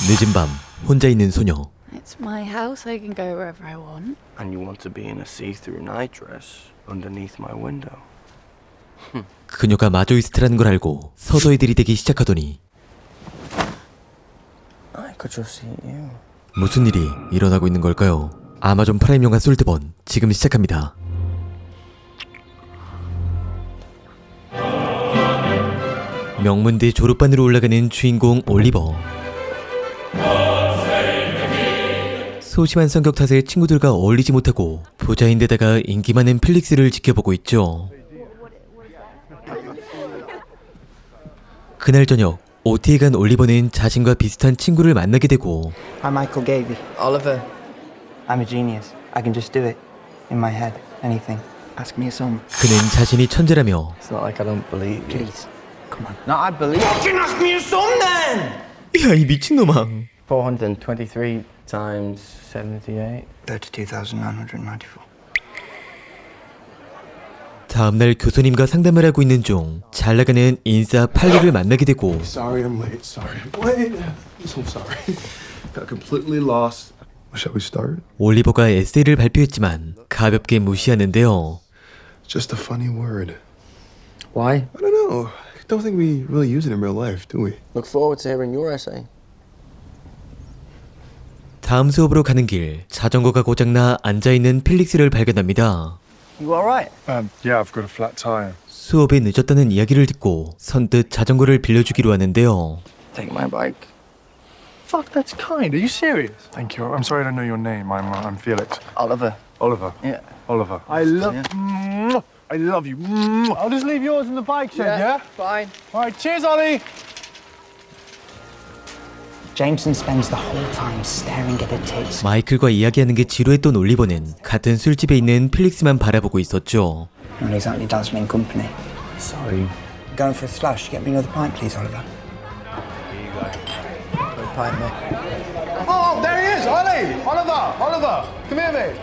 늦은 밤 혼자 있는 소녀. It's my house. I can go wherever I want. And you want to be in a see-through nightdress underneath my window. 그녀가 마조이스트라는 걸 알고 서서히 들이대기 시작하더니 I could just eat you. 무슨 일이 일어나고 있는 걸까요? 아마존 프라임 영화 솔드번 지금 시작합니다. 명문대 졸업반으로 올라가는 주인공 올리버. 소심한 성격 탓에 친구들과 어울리지 못하고 부자인데다가 인기 많은 필릭스를 지켜보고 있죠. 그날 저녁 OT에 간 올리버는 자신과 비슷한 친구를 만나게 되고 I'm Michael Gavey. Oliver. I'm a genius. I can just do it. In my head. Anything. Ask me a song. 그는 자신이 천재라며 It's not like I don't believe you. Please. Come on. No, I believe. Fucking ask me a song then! 야, 이 미친놈아. 423 times 78. 32,994. 다음날 교수님과 상담을 하고 있는 중 잘 나가는 인싸 팔리를 만나게 되고 Sorry I'm late. Sorry I'm late. I'm so sorry. Got completely lost. Shall we start? 올리버가 에세이를 발표했지만 가볍게 무시하는데요. Just a funny word. Why? I don't know. I don't think we really use it in real life, do we? Look forward to hearing your essay. 다음 수업으로 가는 길 자전거가 고장나 앉아있는 필릭스를 발견합니다. You alright? Yeah, I've got a flat tire. 수업에 늦었다는 이야기를 듣고 선뜻 자전거를 빌려주기로 하는데요. Take my bike. Fuck, that's kind. Are you serious? Thank you. I'm sorry I don't know your name. I'm Felix. Oliver. Oliver. Yeah. Oliver. I love. Yeah. I love you. I'll just leave yours in the bike shed. Yeah. Fine. All right. Cheers, Ollie. Jameson spends the whole time staring at her tits. 마이클과 이야기하는 게 지루했던 올리버는 같은 술집에 있는 필릭스만 바라보고 있었죠. Not exactly does him in company. Sorry. Going for a slush. Get me another pint, please, Oliver. No pint, mate. Oh, there he is, Ollie. Oliver. Come here, mate.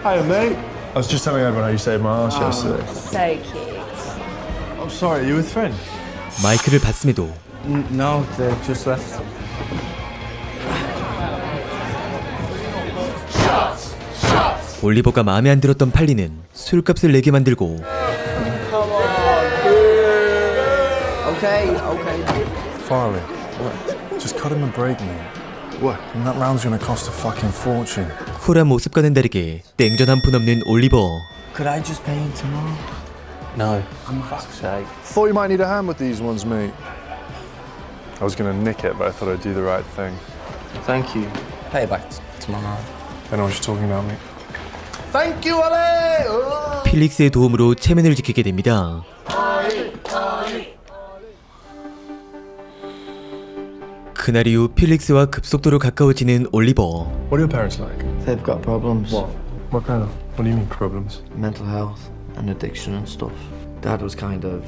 Hiya, mate. I was just telling everyone how you saved my ass yesterday. So cute. I'm sorry. Are you with friends? 마이클을 봤음에도 No, they've just left. 올리버가 마음에 안 들었던 팔리는 술값을 내게 만들고 Okay. Farley. What? Just cut him a break, mate. What? And that round's gonna cost a fucking fortune. 쿨한 모습과는 다르게 땡전 한 푼 없는 올리버. Could I just pay him tomorrow? No. I'm fuck's sake. Thought you might need a hand with these ones, mate. I was gonna nick it, but I thought I'd do the right thing. Thank you. Pay it back tomorrow. I know what you're talking about, mate. Thank you, Ollie! 필릭스의 도움으로 체면을 지키게 됩니다. 그날 이후 필릭스와 급속도로 가까워지는 올리버. What are your parents like? They've got problems. What kind of? What do you mean problems? Mental health and addiction and stuff. Dad was kind of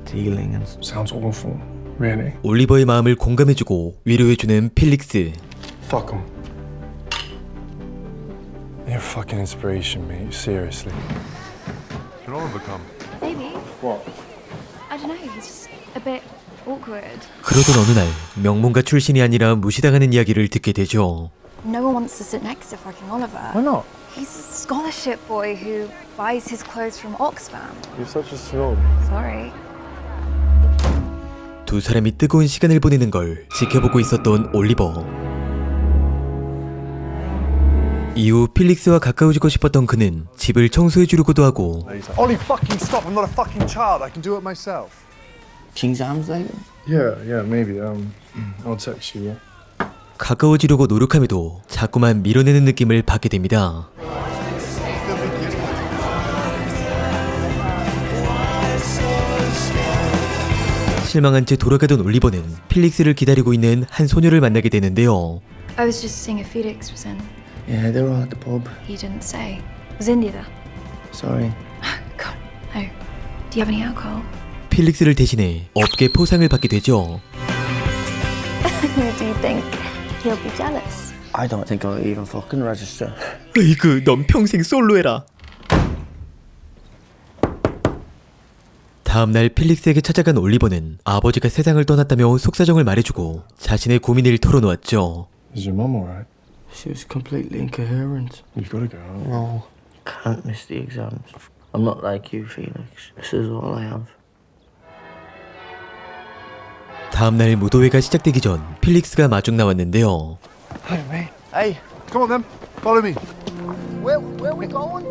dealing and Sounds awful. Really? 올리버의 마음을 공감해주고 위로해주는 필릭스. Fuck them. You're a fucking inspiration, mate. Seriously. Can Oliver come? Maybe. What? I don't know. He's just a bit awkward. 그러던 어느 날 명문가 출신이 아니라 무시당하는 이야기를 듣게 되죠. No one wants to sit next to fucking Oliver. Why not? He's a scholarship boy who buys his clothes from Oxfam. You're such a snob. Sorry. 두 사람이 뜨거운 시간을 보내는 걸 지켜보고 있었던 올리버. 이후 필릭스와 가까워지고 싶었던 그는 집을 청소해주려고도 하고 Ollie, fucking stop! I'm not a fucking child. I can do it myself. King's Arms later? Yeah, maybe. I'll text you. Yeah? 가까워지려고 노력함에도 자꾸만 밀어내는 느낌을 받게 됩니다. 실망한 채 돌아가던 올리버는 필릭스를 기다리고 있는 한 소녀를 만나게 되는데요. I was just seeing if Felix was in. Yeah, they were all at the pub. He didn't say. Was Indy there? Sorry. God, no. Do you have any alcohol? 필릭스를 대신해 업계 포상을 받게 되죠. Do you think he'll be jealous? I don't think I'll even fucking register. 으이그, 넌 평생 솔로해라. 다음날 필릭스에게 찾아간 올리버는 아버지가 세상을 떠났다며 속사정을 말해주고 자신의 고민을 털어놓았죠. Is your mum alright? She was completely incoherent. You've got to go. No, can't miss the exams. I'm not like you, Felix. This is all I have. 다음날 무도회가 시작되기 전 필릭스가 마중 나왔는데요. Hi, mate. Hey, come on then. Follow me. Where are we going?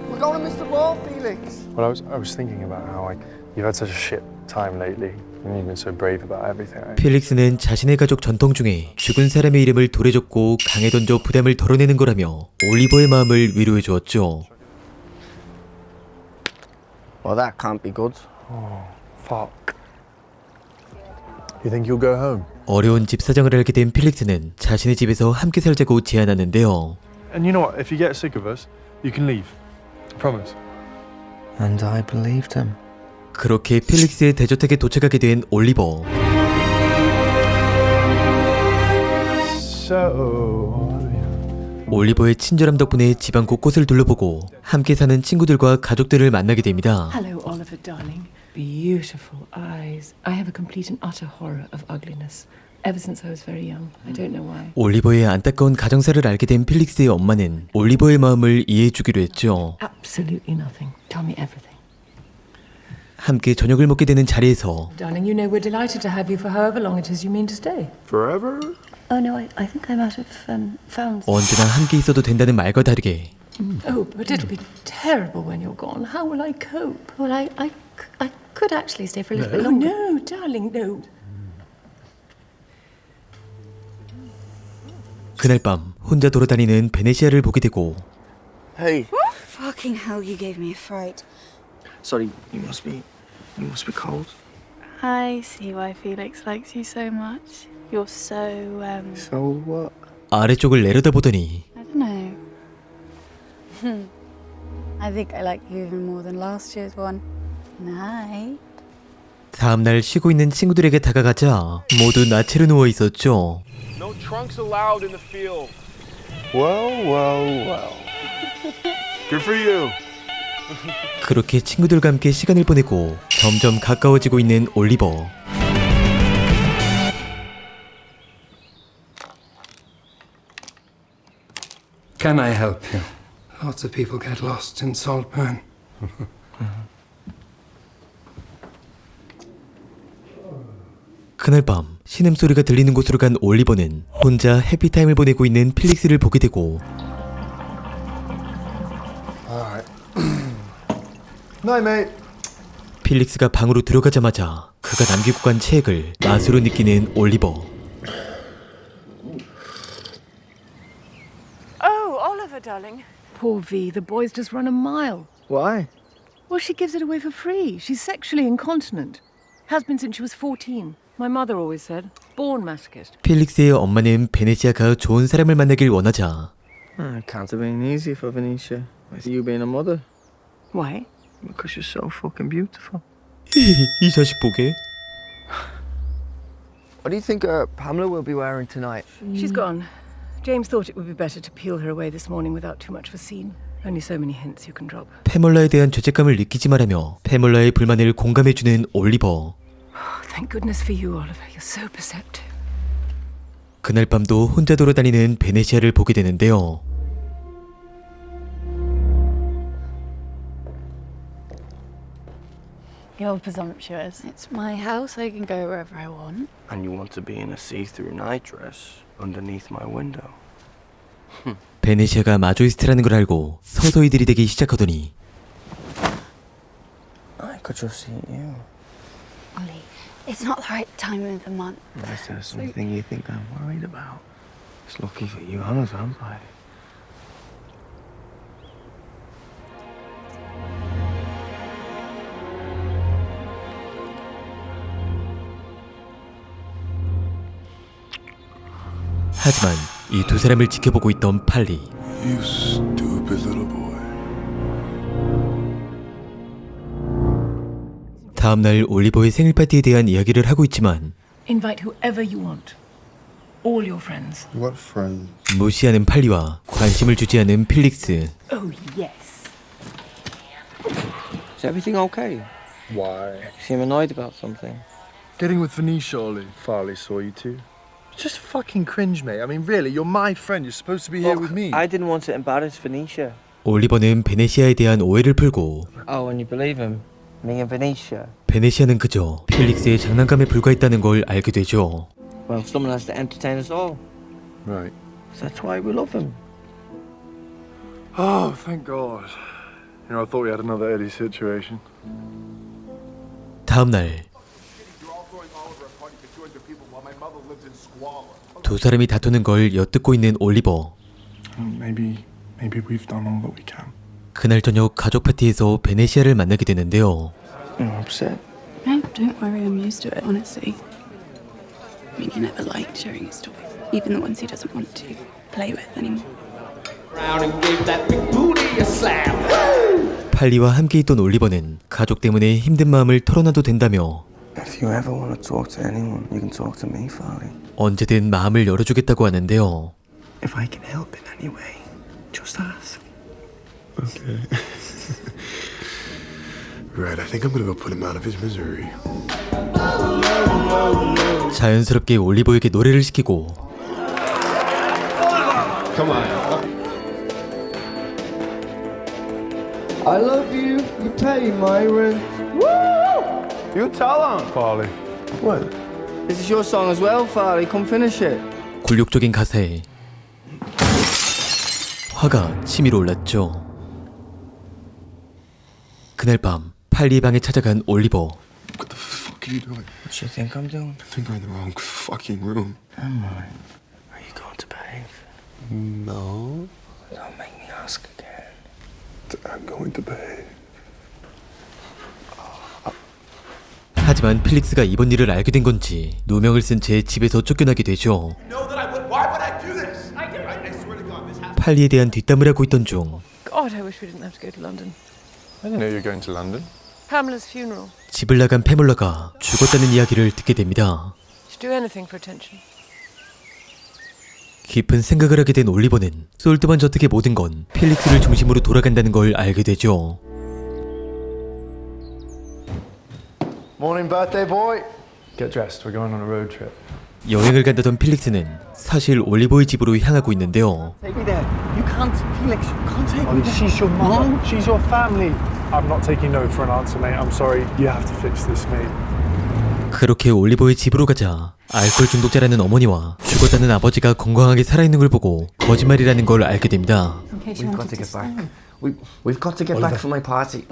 We're going to miss the ball, Felix. Well, I was thinking about how you've had such a shit time lately, and you've been so brave about everything. 필릭스는 자신의 가족 전통 중에 죽은 사람의 이름을 돌에 적고 강에 던져 부담을 덜어내는 거라며 올리버의 마음을 위로해 주었죠. Well, that can't be good. Oh, fuck. You think you'll go home? 어려운 집 사정을 알게 된 필릭스는 자신의 집에서 함께 살자고 제안하는데요. And you know what? If you get sick of us, you can leave. I promise. And I believed him. 그렇게 필릭스의 대저택에 도착하게 된 올리버. So. 올리버의 친절함 덕분에 집안 곳곳을 둘러보고 함께 사는 친구들과 가족들을 만나게 됩니다. Hello, Oliver, darling. Beautiful eyes. I have a complete and utter horror of ugliness. Ever since I was very young. I don't know why. 올리버의 안타까운 가정사를 알게 된 필릭스의 엄마는 올리버의 마음을 이해해주기로 했죠. Absolutely nothing. Tell me everything. 함께 저녁을 먹게 되는 자리에서 Darling, you know we're delighted to have you for however long it is you mean to stay. Forever? Oh no, I think I might have found. 언제나 함께 있어도 된다는 말과 다르게 Oh, but it'll be terrible when you're gone. How will I cope? Well, I could actually stay for a little bit Oh, longer. no, darling, no. 그날 밤 혼자 돌아다니는 베네시아를 보게 되고 Hey. Fucking hell, you gave me a fright. Sorry, you must be cold. I see why Felix likes you so much. You're so, So what? 아래쪽을 내려다보더니 I don't know. I think I like you even more than last year's one. Night. 다음날 쉬고 있는 친구들에게 다가가자 모두 나체로 누워 있었죠. No trunks allowed in the field. Well. Good for you. 그렇게 친구들과 함께 시간을 보내고 점점 가까워지고 있는 올리버. Can I help you? Lots of people get lost in Saltburn. 그날 밤 신음소리가 들리는 곳으로 간 올리버는 혼자 해피타임을 보내고 있는 필릭스를 보게 되고 Alright. Night, mate. 필릭스가 방으로 들어가자마자 그가 남기고 간 책을 맛으로 느끼는 올리버. Oh, Oliver, darling. Poor V, the boy's just run a mile. Why? Well, she gives it away for free. She's sexually incontinent. Has been since she was 14. My mother always said. Born masochist. 필릭스의 엄마는 베네시아가 좋은 사람을 만나길 원하자 It can't have been easy for Venetia with you being a mother. Why? Because you're so fucking beautiful. 이 자식 보게. What do you think Pamela will be wearing tonight? She's gone. James thought it would be better to peel her away this morning without too much of a scene. Only so many hints you can drop. 페몰라에 대한 죄책감을 느끼지 말라며 페몰라의 불만을 공감해주는 올리버. Thank goodness for you, Oliver. You're so perceptive. 그날 밤도 혼자 돌아다니는 베네시아를 보게 되는데요. You're presumptuous. It's my house. I can go wherever I want. And you want to be in a see-through nightdress underneath my window. 베네시아가 마조이스트라는 걸 알고 서서히 들이대기 시작하더니 I could just see you. Ollie, it's not the right time of the month. Is there something you think I'm worried about? It's lucky for you, I'm a vampire. 하지만 이 두 사람을 지켜보고 있던 팔리. You stupid little boy. 다음날 올리버의 생일 파티에 대한 이야기를 하고 있지만 Invite whoever you want. All your friends. What friends? 무시하는 팔리와 관심을 주지 않은 필릭스. Oh, yes. Is everything okay? Why? You seem annoyed about something. Getting with Venetia, Ollie. Farley saw you too. Just fucking cringe, mate. I mean, really, you're my friend. You're supposed to be here with me. I didn't want to embarrass Venetia. 올리버는 베네시아에 대한 오해를 풀고 Oh, and you believe him? Me and Venetia? 베네시아는 그저 필릭스의 장난감에 불과했다는 걸 알게 되죠. Well, someone has to entertain us all. Right. That's why we love him. Oh, thank God. You know, I thought we had another Eddie situation. 다음 날 두 사람이 다투는 걸 엿듣고 있는 올리버. Maybe we've done all that we can. 그날 저녁 가족 파티에서 베네시아를 만나게 되는데요. I'm upset. No, don't worry, I'm used to it, honestly. I mean, he never liked sharing his toys, even the ones he doesn't want to play with anymore. 팔리와 함께 있던 올리버는 가족 때문에 힘든 마음을 털어놔도 된다며 If you ever want to talk to anyone, you can talk to me, Farley. 언제든 마음을 열어주겠다고 하는데요. If I can help in any way, just ask. Okay. Right, I think I'm gonna go put him out of his misery. 자연스럽게 올리버에게 노래를 시키고 Come on. I love you. You pay my rent. You tell him, Farley. What? This is your song as well, Farley. Come finish it. 굴욕적인 가사에 화가 치밀어 올랐죠. 그날 밤 팔리의 방에 찾아간 올리버. What the fuck are you doing? What do you think I'm doing? I think you're in the wrong fucking room. Am I? Are you going to behave? No. Don't make me ask again. I'm going to behave. 하지만 필릭스가 이번 일을 알게 된 건지 누명을 쓴 채 집에서 쫓겨나게 되죠. 팔리에 대한 뒷담을 하고 있던 중 God, I wish we didn't have to go to London. I didn't know you were going to London. Pamela's funeral. 집을 나간 패몰라가 죽었다는 이야기를 듣게 됩니다. She'd do anything for attention. 깊은 생각을 하게 된 올리버는 솔트만 저택의 모든 건 필릭스를 중심으로 돌아간다는 걸 알게 되죠. Morning, birthday boy. Get dressed. We're going on a road trip. 여행을 간다던 필릭스는 사실 올리버의 집으로 향하고 있는데요. Take me there. You can't, Felix. You can't take me there. She's your mom. She's your family. I'm not taking no for an answer, mate. I'm sorry. You have to fix this, mate. 그렇게 올리버의 집으로 가자 알코올 중독자라는 어머니와 죽었다는 아버지가 건강하게 살아있는 걸 보고 거짓말이라는 걸 알게 됩니다. We've got to get back. We've got to get back for my party.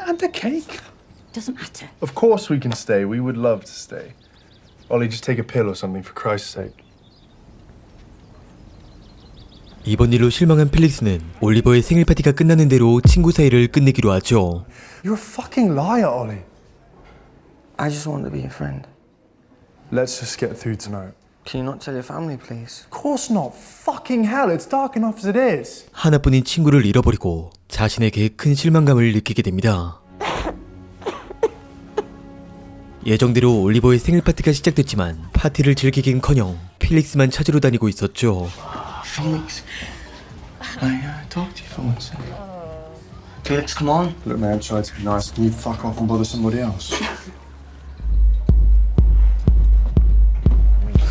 And the cake. Doesn't matter. Of course we can stay. We would love to stay. Ollie, just take a pill or something for Christ's sake. 이번 일로 실망한 필릭스는 올리버의 생일 파티가 끝나는 대로 친구 사이를 끝내기로 하죠. You're a fucking liar, Ollie. I just want to be a friend. Let's just get through tonight. Can you not tell your family, please? Of course not. Fucking hell, it's dark enough as it is. 하나뿐인 친구를 잃어버리고 자신에게 큰 실망감을 느끼게 됩니다. 예정대로 올리버의 생일 파티가 시작됐지만 파티를 즐기긴커녕 필릭스만 찾으러 다니고 있었죠. Felix, can I talk to you for one second? Felix, come on. Look, man, try to be nice. Can you fuck off and bother somebody else?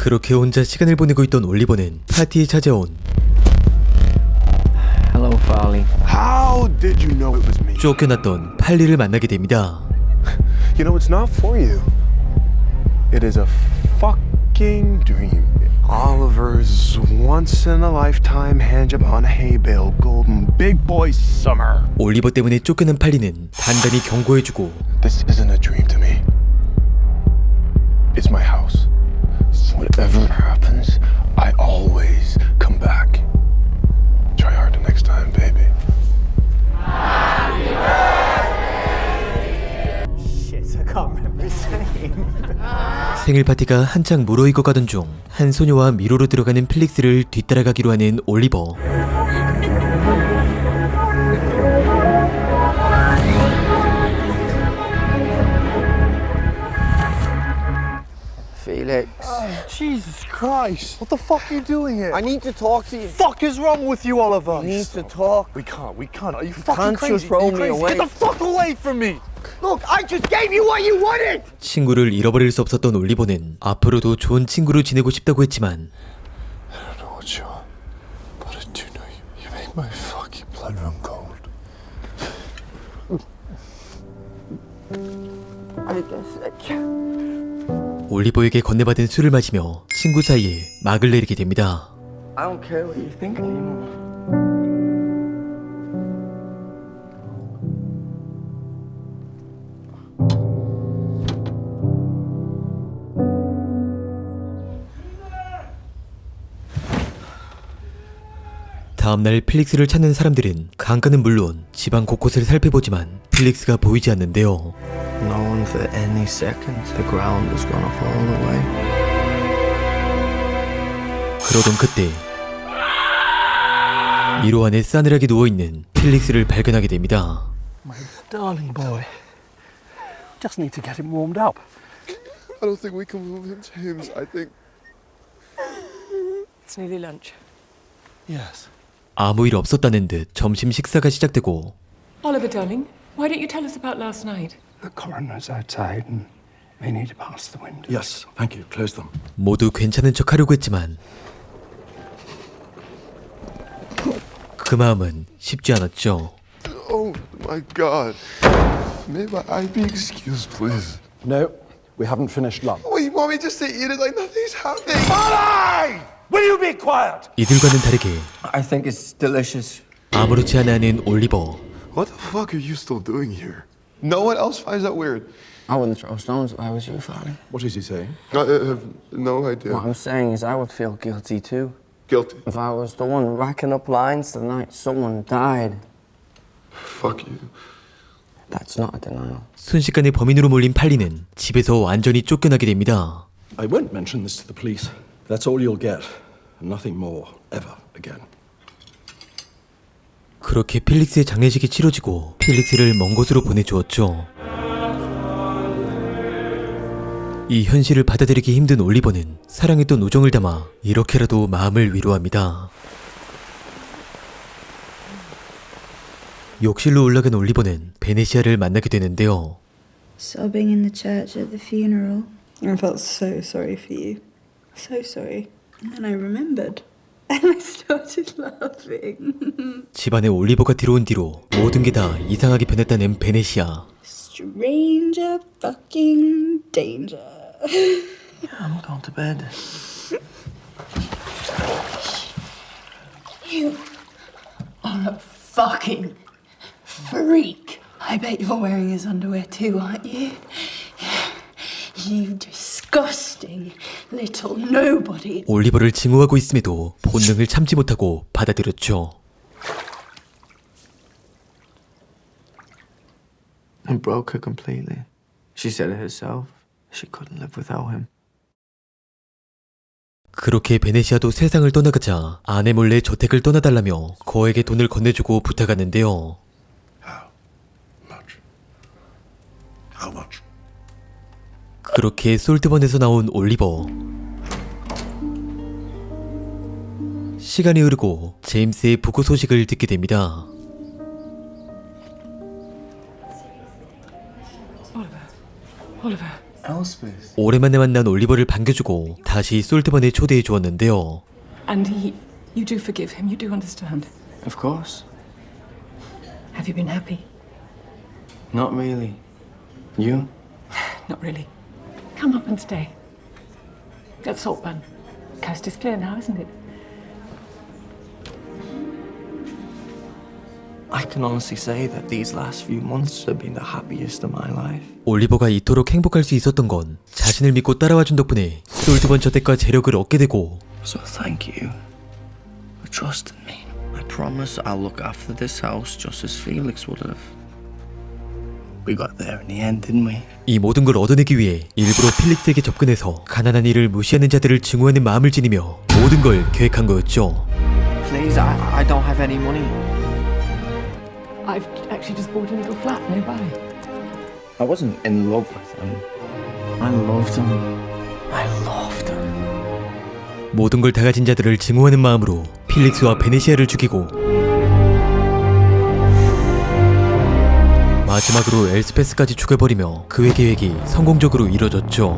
그렇게 혼자 시간을 보내고 있던 올리버는 파티에 찾아온 Hello, Farley. How did you know it was me? 쫓겨났던 팔리를 만나게 됩니다. You know, it's not for you. It is a fucking dream. Oliver's once-in-a-lifetime handjob on a hay bale, golden big boy summer. 올리버 때문에 쫓겨난 팔리는 단단히 경고해주고 This isn't a dream to me. It's my house. Whatever happens, I always come back. Try harder next time, baby. Shit, I can't remember his name. 생일 파티가 한창 무르익어 가던 중 한 소녀와 미로로 들어가는 필릭스를 뒤따라가기로 하는 올리버. Felix. Jesus Christ. What the fuck are you doing here? I need to talk to you. fuck is wrong with you, Oliver? We need to talk. We can't. Are you can't fucking crazy? just throw Are you me crazy? away. Get the fuck away from me! Look, I just gave you what you wanted! 친구를 잃어버릴 수 없었던 올리버는 앞으로도 좋은 친구로 지내고 싶다고 했지만 I don't know what you are, but I do know you make my fucking blood run cold. 올리버에게 건네받은 술을 마시며 친구 사이에 막을 내리게 됩니다. I don't care what you think anymore. 다음날 필릭스를 찾는 사람들은 강가는 물론 집안 곳곳을 살펴보지만 필릭스가 보이지 않는데요. Knowing for any second the ground is gonna fall away. 그러던 그때 1호 안에 싸늘하게 누워있는 필릭스를 발견하게 됩니다. My darling boy. Just need to get him warmed up. I don't think we can move him, James. I think. It's nearly lunch. Yes. 아무 일 없었다는 듯 점심 식사가 시작되고 Oliver, darling, why don't you tell us about last night? The coroner's outside and they need to pass the window. Yes, thank you. Close them. 모두 괜찮은 척 하려고 했지만 그 마음은 쉽지 않았죠. Oh my God. May I be excused, please? No, we haven't finished lunch. Well, you want me just to eat it like nothing's happening? Molly! Will you be quiet? 이들과는 다르게 I think it's delicious. 아무렇지 않아 하는 올리버. What the fuck are you still doing here? No one else finds that weird. I wouldn't throw stones if I was you, Father. What is he saying? I have no idea. What I'm saying is I would feel guilty too. Guilty. If I was the one racking up lines the night someone died. Fuck you. That's not a denial. 순식간에 범인으로 몰린 팔리는 집에서 완전히 쫓겨나게 됩니다. I won't mention this to the police. That's all you'll get. Nothing more, ever again. 그렇게 필릭스의 장례식이 치러지고 필릭스를 먼 곳으로 보내주었죠. 이 현실을 받아들이기 힘든 올리버는 사랑했던 우정을 담아 이렇게라도 마음을 위로합니다. 욕실로 올라간 올리버는 베네시아를 만나게 되는데요. Sobbing in the church at the funeral. I felt so sorry for you. So sorry. And then I remembered. And I started laughing. 집안에 올리버가 들어온 뒤로 모든 게 다 이상하게 변했다는 베네시아. Stranger fucking danger. I'm going to bed. You are a fucking freak. I bet you're wearing his underwear too, aren't you? You disgusting little nobody. 올리버를 증오하고 있음에도 본능을 참지 못하고 받아들였죠. It broke her completely. She said it herself. She couldn't live without him. 그렇게 베네시아도 세상을 떠나가자 아내 몰래 저택을 떠나달라며 거액의 돈을 건네주고 부탁하는데요. How much? 그렇게 솔트번에서 나온 올리버. 시간이 흐르고 제임스의 부고 소식을 듣게 됩니다. Oliver. Elspeth. 오랜만에 만난 올리버를 반겨주고 다시 솔트번에 초대해 주었는데요. And you do forgive him, you do understand. Of course. Have you been happy? Not really. You? Not really. Come up and stay. At Saltburn. Coast is clear now, isn't it? I can honestly say that these last few months have been the happiest of my life. 올리버가 이토록 행복할 수 있었던 건 자신을 믿고 따라와준 덕분에 솔트번 저택과 재력을 얻게 되고 So thank you for trusting me. I promise I'll look after this house just as Felix would have. We got there in the end, didn't we? 이 모든 걸 얻어내기 위해 일부러 필릭스에게 접근해서 가난한 이를 무시하는 자들을 증오하는 마음을 지니며 모든 걸 계획한 거였죠. Please, I don't have any money. I've actually just bought a little flat nearby. I wasn't in love with him. I loved him. I loved him. 모든 걸 다 가진 자들을 증오하는 마음으로 필릭스와 베네시아를 죽이고 마지막으로 엘스페스까지 죽여버리며 그의 계획이 성공적으로 이뤄졌죠.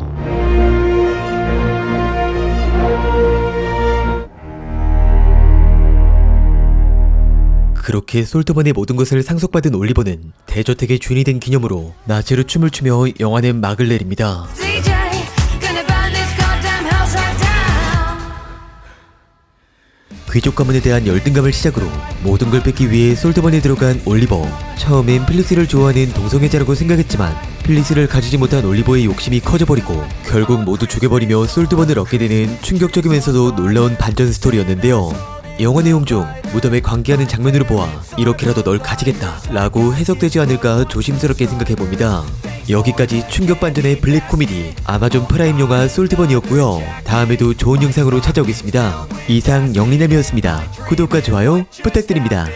그렇게 솔트번의 모든 것을 상속받은 올리버는 대저택의 주인이 된 기념으로 나체로 춤을 추며 영화는 막을 내립니다. 귀족 가문에 대한 열등감을 시작으로 모든 걸 뺏기 위해 솔트번에 들어간 올리버. 처음엔 필릭스를 좋아하는 동성애자라고 생각했지만 필릭스를 가지지 못한 올리버의 욕심이 커져버리고 결국 모두 죽여버리며 솔트번을 얻게 되는 충격적이면서도 놀라운 반전 스토리였는데요. 영화 내용 중 무덤에 관계하는 장면으로 보아 이렇게라도 널 가지겠다 라고 해석되지 않을까 조심스럽게 생각해봅니다. 여기까지 충격 반전의 블랙 코미디 아마존 프라임 영화 솔트번이었고요. 다음에도 좋은 영상으로 찾아오겠습니다. 이상 영리남이었습니다. 구독과 좋아요 부탁드립니다.